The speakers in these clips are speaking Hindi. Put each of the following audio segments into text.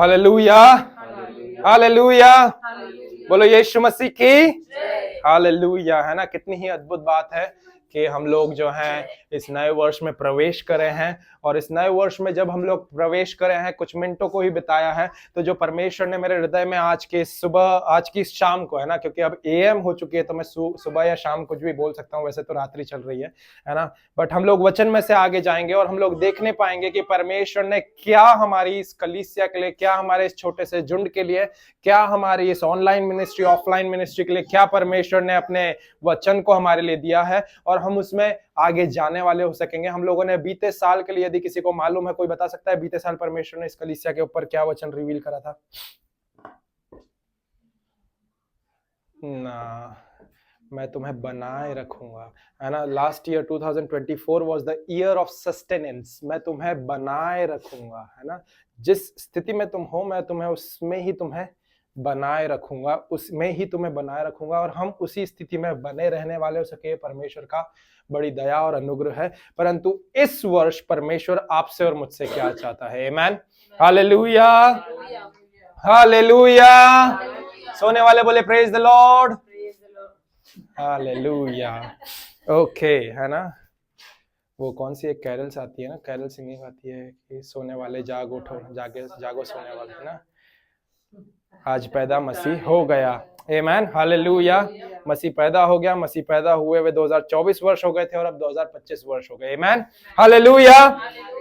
हालेलुया, हालेलुया, बोलो यीशु मसीह की हालेलुया। है ना, कितनी ही अद्भुत बात है कि हम लोग जो हैं इस नए वर्ष में प्रवेश करे हैं। और इस नए वर्ष में जब हम लोग प्रवेश करे हैं, कुछ मिनटों को ही बिताया है, तो जो परमेश्वर ने मेरे हृदय में आज की सुबह, आज की शाम को, है ना, क्योंकि अब एएम हो चुकी है तो मैं सुबह या शाम कुछ भी बोल सकता हूँ, वैसे तो रात्रि चल रही है ना, बट हम लोग वचन में से आगे जाएंगे और हम लोग देखने पाएंगे कि परमेश्वर ने क्या हमारी इस कलीसिया के लिए, क्या हमारे इस छोटे से झुंड के लिए, क्या हमारी इस ऑनलाइन मिनिस्ट्री, ऑफलाइन मिनिस्ट्री के लिए, क्या परमेश्वर ने अपने वचन को हमारे लिए दिया है और हम उसमें आगे जाने वाले हो सकेंगे। हम लोगों ने बीते साल के लिए, यदि किसी को मालूम है, कोई बता सकता है बीते साल परमेश्वर ने इस कलीसिया के ऊपर क्या वचन रिवील करा था? ना, मैं तुम्हें बनाए रखूंगा, है ना। Last year 2024 was the year of sustenance. मैं तुम्हें बनाए रखूंगा, है ना। जिस स्थिति में तुम हो, मैं तुम्हें उसमें ही तुम्हें बनाए रखूंगा, उसमें ही तुम्हें बनाए रखूंगा और हम उसी स्थिति में बने रहने वाले हो सके। परमेश्वर का बड़ी दया और अनुग्रह है। परंतु इस वर्ष परमेश्वर आपसे और मुझसे क्या चाहता है? आमीन, हालेलुया, हालेलुया। सोने वाले बोले praise the Lord, hallelujah. Okay, है ना। वो कौन सी एक कैरल्स आती है ना, कैरल सिंगिंग आती है कि सोने वाले जाग उठो, जागे जागो सोने वाले, है ना। आज पैदा मसीह हो गया, आमीन, हालेलुया। मसीह पैदा हो गया, मसीह पैदा हुए वे 2024 वर्ष हो गए थे और अब 2025 वर्ष हो गए, आमीन, हालेलुया,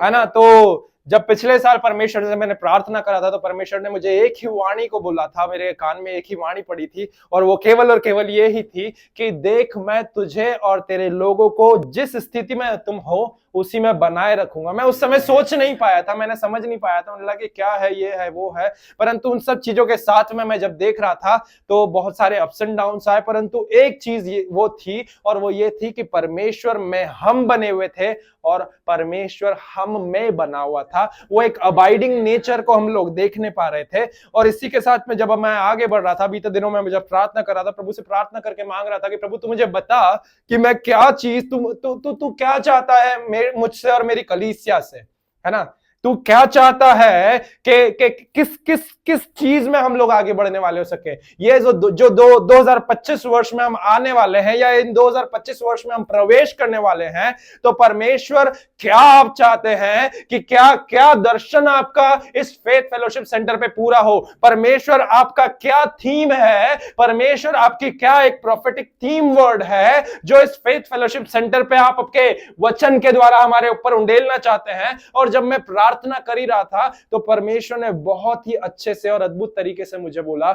है ना। तो जब पिछले साल परमेश्वर से मैंने प्रार्थना करा था तो परमेश्वर ने मुझे एक ही वाणी को बोला था, मेरे कान में एक ही वाणी पड़ी थी और वो केवल और केवल ये ही थी कि देख, मैं तुझे और तेरे लोगों को जिस स्थिति में तुम हो उसी में बनाए रखूंगा। मैं उस समय सोच नहीं पाया था, मैंने समझ नहीं पाया था, मुझे लगा कि क्या है, ये है, वो है। परंतु उन सब चीजों के साथ में मैं जब देख रहा था तो बहुत सारे अप्स एंड डाउन्स आए, परंतु एक चीज वो थी और वो ये थी कि परमेश्वर में हम बने हुए थे और परमेश्वर हम में बना हुआ था। वो एक अबाइडिंग नेचर को हम लोग देखने पा रहे थे। और इसी के साथ में जब मैं आगे बढ़ रहा था, बीते दिनों में जब प्रार्थना कर रहा था, प्रभु से प्रार्थना करके मांग रहा था कि प्रभु तू मुझे बता कि मैं क्या चीज, तू क्या चाहता है मुझसे और मेरी कलीसिया से, है ना। तू क्या चाहता है कि किस किस किस चीज में हम लोग आगे बढ़ने वाले हो सके। ये जो 2025 वर्ष में हम आने वाले हैं या इन 2025 वर्ष में हम प्रवेश करने वाले हैं, तो परमेश्वर क्या आप चाहते हैं कि क्या क्या दर्शन आपका इस फेथ फेलोशिप सेंटर पे पूरा हो। परमेश्वर आपका क्या थीम है, परमेश्वर आपकी क्या एक प्रोफेटिक थीम वर्ड है जो इस फेथ फेलोशिप सेंटर पे आप आपके वचन के द्वारा हमारे ऊपर उंडेलना चाहते हैं। और जब मैं प्रार्थना कर ही रहा था तो परमेश्वर ने बहुत ही अच्छे से और अद्भुत तरीके से मुझे बोला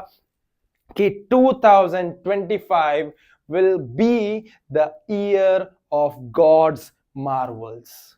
कि 2025 will be the year of God's marvels.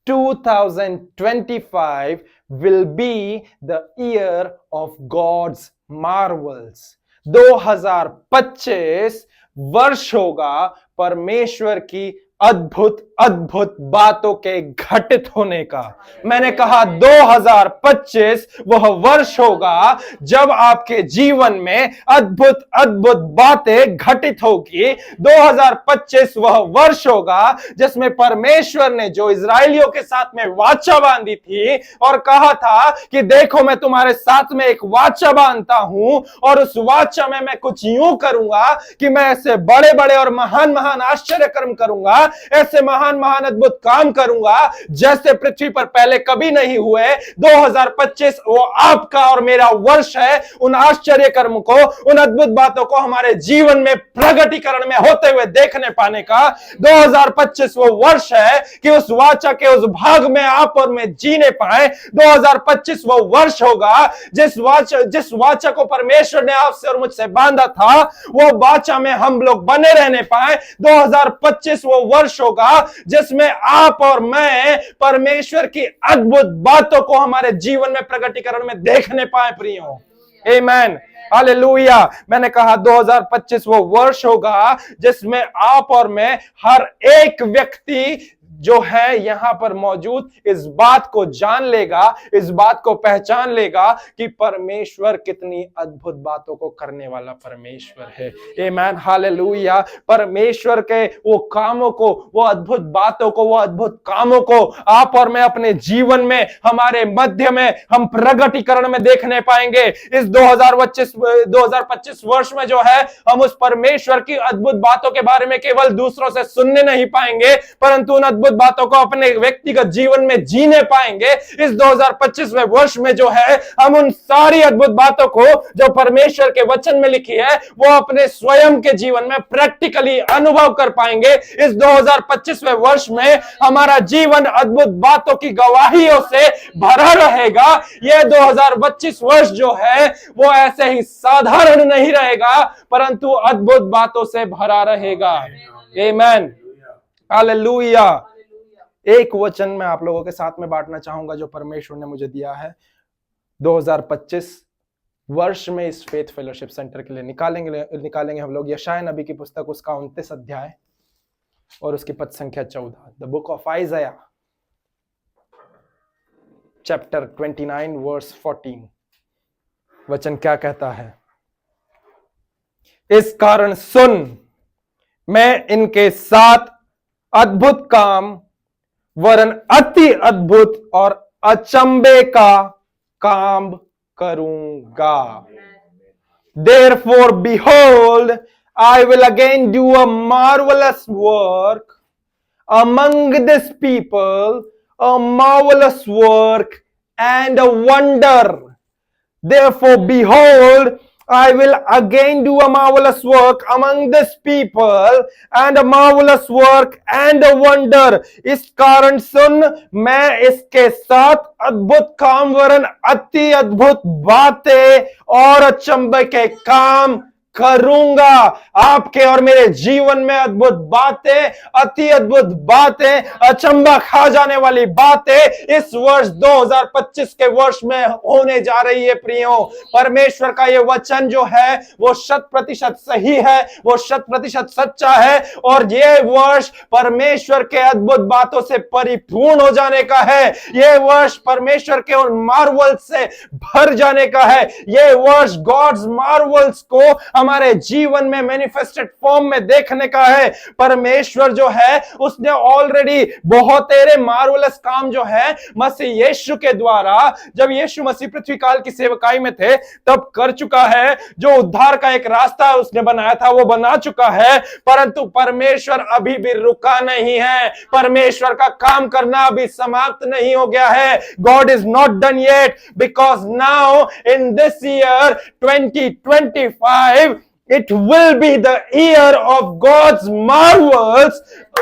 2025 will be the year of God's marvels. 2025 वर्ष होगा परमेश्वर की अद्भुत अद्भुत बातों के घटित होने का। मैंने कहा 2025 वह वर्ष होगा जब आपके जीवन में अद्भुत अद्भुत बातें घटित होगी। 2025 वह वर्ष होगा जिसमें परमेश्वर ने जो इजरायलियों के साथ में वाचा बांधी थी और कहा था कि देखो मैं तुम्हारे साथ में एक वाचा बांधता हूं और उस वाचा में मैं कुछ यूं करूंगा कि मैं ऐसे बड़े बड़े और महान महान आश्चर्य कर्म करूंगा, ऐसे महान महान अद्भुत काम करूंगा जैसे पृथ्वी पर पहले कभी नहीं हुए। 2025 वो आपका और मेरा वर्ष है उन आश्चर्य कर्म को, उन अद्भुत बातों को हमारे जीवन में प्रगटीकरण में होते हुए देखने पाने का। 2025 वो वर्ष है कि उस वाचा के उस भाग में आप और मैं जीने पाए। 2025 वो वर्ष होगा जिस वाचा को परमेश्वर ने आपसे और मुझसे बांधा था, वो वाचा में हम लोग बने रहने पाए। 2025 वो वर्ष होगा जिसमें आप और मैं परमेश्वर की अद्भुत बातों को हमारे जीवन में प्रगटीकरण में देखने पाए प्रियो, आमीन, हालेलुया। मैंने कहा 2025 वो वर्ष होगा जिसमें आप और मैं, हर एक व्यक्ति जो है यहाँ पर मौजूद इस बात को जान लेगा, इस बात को पहचान लेगा कि परमेश्वर कितनी अद्भुत बातों को करने वाला परमेश्वर है। आमीन, हालेलुया। परमेश्वर के वो कामों को, वो अद्भुत बातों को, वो अद्भुत कामों को आप और मैं अपने जीवन में, हमारे मध्य में हम प्रगटीकरण में देखने पाएंगे। इस 2025 वर्ष में जो है, हम उस परमेश्वर की अद्भुत बातों के बारे में केवल दूसरों से सुनने नहीं पाएंगे, परंतु उन अद्भुत बातों को अपने व्यक्तिगत जीवन में जीने पाएंगे। इस 2025वें वर्ष में जो है, हम उन सारी अद्भुत बातों को जो परमेश्वर के वचन में लिखी है, वो अपने स्वयं के जीवन में प्रैक्टिकली अनुभव कर पाएंगे। इस 2025वें वर्ष में हमारा जीवन अद्भुत बातों की गवाहियों से भरा रहेगा। यह 2025 वर्ष जो है, वो ऐसे ही साधारण नहीं रहेगा, परंतु अद्भुत बातों से भरा रहेगा। आमीन, हालेलुया। एक वचन मैं आप लोगों के साथ में बांटना चाहूंगा जो परमेश्वर ने मुझे दिया है 2025 वर्ष में इस फेथ फेलोशिप सेंटर के लिए निकालेंगे हम लोग यशायाह नबी की पुस्तक, उसका 29 अध्याय और उसकी पद संख्या 14। The book of Isaiah chapter 29 verse 14। वचन क्या कहता है? इस कारण सुन, मैं इनके साथ अद्भुत काम वरन अति अद्भुत और अचंबे का काम करूंगा। Therefore behold, I will again do a marvelous work among this people, a marvelous work and a wonder. Therefore behold, I will again do a marvelous work among this people and a marvelous work and a wonder. इस कारण सुन, मैं इसके साथ अद्भुत काम वरन अति अद्भुत बातें और अचंभे के काम करूंगा। आपके और मेरे जीवन में अद्भुत बातें, अति अद्भुत बातें, अचंभा खा जाने वाली बातें इस वर्ष 2025 के वर्ष में होने जा रही है। प्रियो, परमेश्वर का ये वचन जो है वो 100% सही है, वो 100% सच्चा है, और ये वर्ष परमेश्वर के अद्भुत बातों से परिपूर्ण हो जाने का है। ये वर्ष परमेश्वर के उन मार्वल्स से भर जाने का है। ये वर्ष गॉड्स मार्वल्स को हमारे जीवन में मैनिफेस्टेड फॉर्म में देखने का है। परमेश्वर जो है उसने ऑलरेडी बहुत तेरे मार्वलस काम जो है मसीह यीशु के द्वारा, जब यीशु मसीह पृथ्वी काल की सेवकाई में थे तब कर चुका है। जो उद्धार का एक रास्ता उसने बनाया था वो बना चुका है, परंतु परमेश्वर अभी भी रुका नहीं है। परमेश्वर का काम करना अभी समाप्त नहीं हो गया है। God is not done yet, because now in this year 2025 it will be the year of God's marvels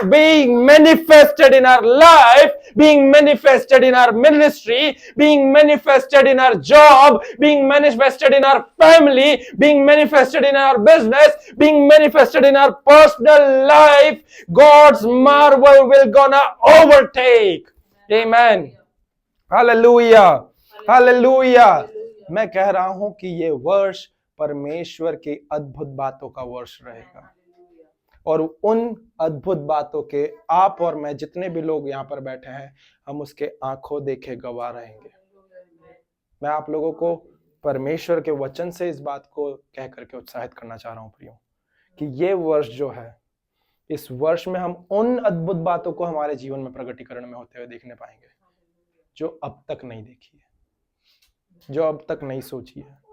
being manifested in our life, being manifested in our ministry, being manifested in our job, being manifested in our family, being manifested in our business, being manifested in our personal life. God's marvel will gonna overtake. Amen. Hallelujah. Hallelujah. मैं कह रहा हूं कि ये वर्ष परमेश्वर की अद्भुत बातों का वर्ष रहेगा, और उन अद्भुत बातों के आप और मैं जितने भी लोग यहाँ पर बैठे हैं, हम उसके आंखों देखे गवाह रहेंगे। मैं आप लोगों को परमेश्वर के वचन से इस बात को कह करके उत्साहित करना चाह रहा हूँ प्रियो, कि ये वर्ष जो है, इस वर्ष में हम उन अद्भुत बातों को हमारे जीवन में प्रगटीकरण में होते हुए देखने पाएंगे जो अब तक नहीं देखी है, जो अब तक नहीं सोची है।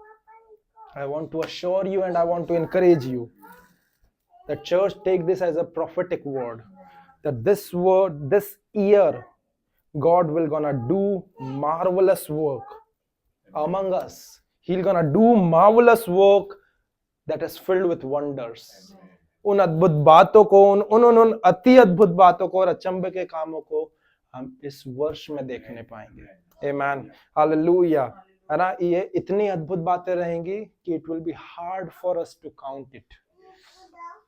I want to assure you and I want to encourage you that church take this as a prophetic word, that this year God will gonna do marvelous work among us. He'll gonna do marvelous work that is filled with wonders. उन अद्भुत बातों को, उन अति अद्भुत बातों को और अचंभे के कामों को हम इस वर्ष में देखने पाएंगे। आमीन, हालेलुया। है ना, ये इतनी अद्भुत बातें रहेंगी कि it will be hard for us to count it.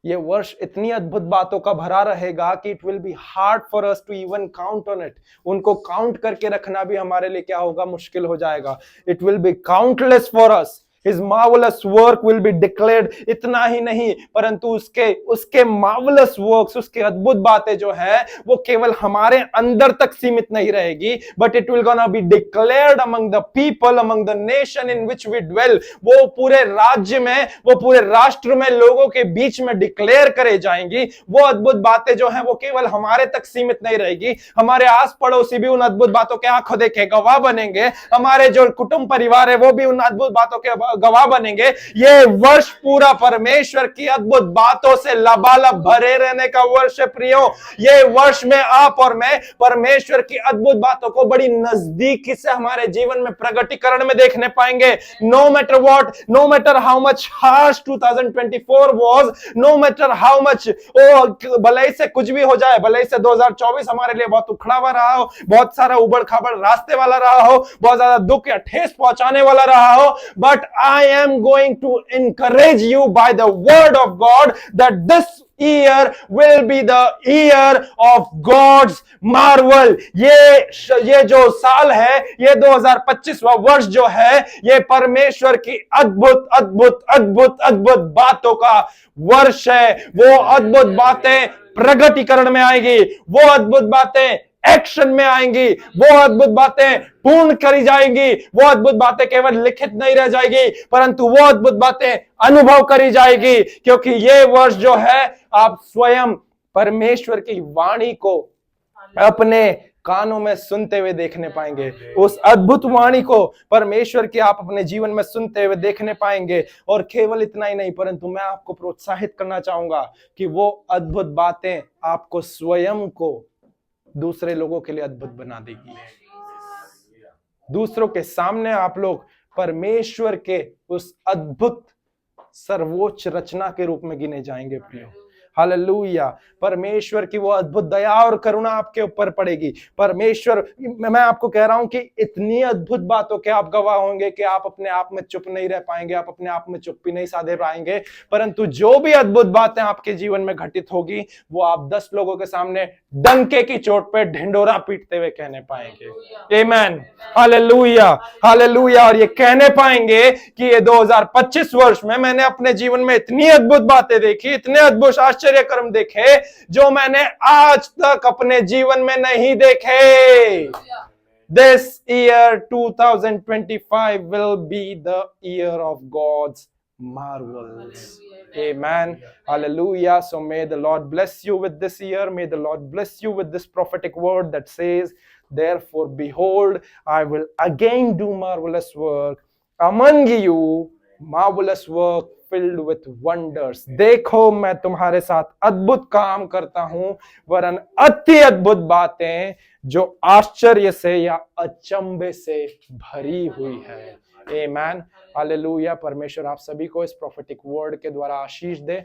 ये वर्ष इतनी अद्भुत बातों का भरा रहेगा कि it will be hard for us to even count on it. उनको काउंट करके रखना भी हमारे लिए क्या होगा, मुश्किल हो जाएगा। It will B countless for us. His marvelous work will be declared. इतना ही नहीं परंतु उसके marvelous works, उसके अद्भुत बातें जो है वो केवल हमारे अंदर तक सीमित नहीं रहेगी, but it will gonna be declared among the people, among the nation in which we dwell. वो पूरे राज्य में, वो पूरे राष्ट्र में लोगों के बीच में डिक्लेयर करे जाएंगी। वो अद्भुत बातें जो है वो केवल हमारे तक सीमित नहीं रहेगी, हमारे आस पड़ोसी भी उन अद्भुत बातों के आंखों देखे गवाह बनेंगे, हमारे जो कुटुंब परिवार है वो भी उन अद्भुत बातों के गवाह बनेंगे। ये वर्ष पूरा परमेश्वर की अद्भुत बातों से लबालब भरे रहने का वर्ष है प्रियो। ये वर्ष में आप और मैं परमेश्वर की अद्भुत बातों को बड़ी नजदीकी से हमारे जीवन में प्रगटीकरण में देखने पाएंगे। No matter what, no matter how much harsh 2024 was, no matter how much भले से कुछ भी हो जाए, भले से 2024 हमारे लिए बहुत उखड़ा हुआ रहा हो, बहुत सारा उबड़ खाबड़ रास्ते वाला रहा हो, बहुत ज्यादा दुख या ठेस पहुंचाने वाला रहा हो, but I am going to encourage you by the word of God that this year will be the year of God's marvel. ये जो साल है, ये 2025वां वर्ष जो है, ये परमेश्वर की अद्भुत अद्भुत अद्भुत अद्भुत बातों का वर्ष है। वो अद्भुत बातें प्रगटीकरण में आएगी, वो अद्भुत बातें एक्शन में आएंगी, वो अद्भुत बातें पूर्ण करी जाएंगी, वो अद्भुत बातें केवल लिखित नहीं रह जाएगी परंतु वो अद्भुत बातें अनुभव करी जाएगी, क्योंकि ये वर्ष जो है आप स्वयं परमेश्वर की वाणी को अपने कानों में सुनते हुए देखने पाएंगे। उस अद्भुत वाणी को परमेश्वर की आप अपने जीवन में सुनते हुए देखने पाएंगे। और केवल इतना ही नहीं परंतु मैं आपको प्रोत्साहित करना चाहूंगा कि वो अद्भुत बातें आपको स्वयं को दूसरे लोगों के लिए अद्भुत बना देगी। दूसरों के सामने आप लोग परमेश्वर के उस अद्भुत सर्वोच्च रचना के रूप में गिने जाएंगे प्रियो। हालेलुया। परमेश्वर की वो अद्भुत दया और करुणा आपके ऊपर पड़ेगी। परमेश्वर, मैं आपको कह रहा हूं कि इतनी अद्भुत बातों के आप गवाह होंगे कि आप अपने आप में चुप नहीं रह पाएंगे, आप अपने आप में चुप्पी नहीं साधे पाएंगे, परंतु जो भी अद्भुत बातें आपके जीवन में घटित होगी वो आप 10 लोगों के सामने डंके की चोट पे ढिंडोरा पीटते हुए कहने पाएंगे। आमेन, हालेलुया, हालेलुया। और ये कहने पाएंगे कि ये 2025 वर्ष में मैंने अपने जीवन में इतनी अद्भुत बातें देखी, इतने अद्भुत आश्चर्य कर्म देखे जो मैंने आज तक अपने जीवन में नहीं देखे। This year 2025 will be the year of God's marvels. Amen. Hallelujah. So may the Lord bless you with this year. May the Lord bless you with this prophetic word that says, therefore, behold, I will again do marvelous work among you, marvelous work filled with wonders. देखो मैं तुम्हारे साथ अद्भुत काम करता हूं, वरन अति अद्भुत बातें जो आश्चर्य से या अचंभे से भरी हुई है। आमेन, हालेलुया। परमेश्वर आप सभी को इस प्रोफेटिक वर्ड के द्वारा आशीष दे।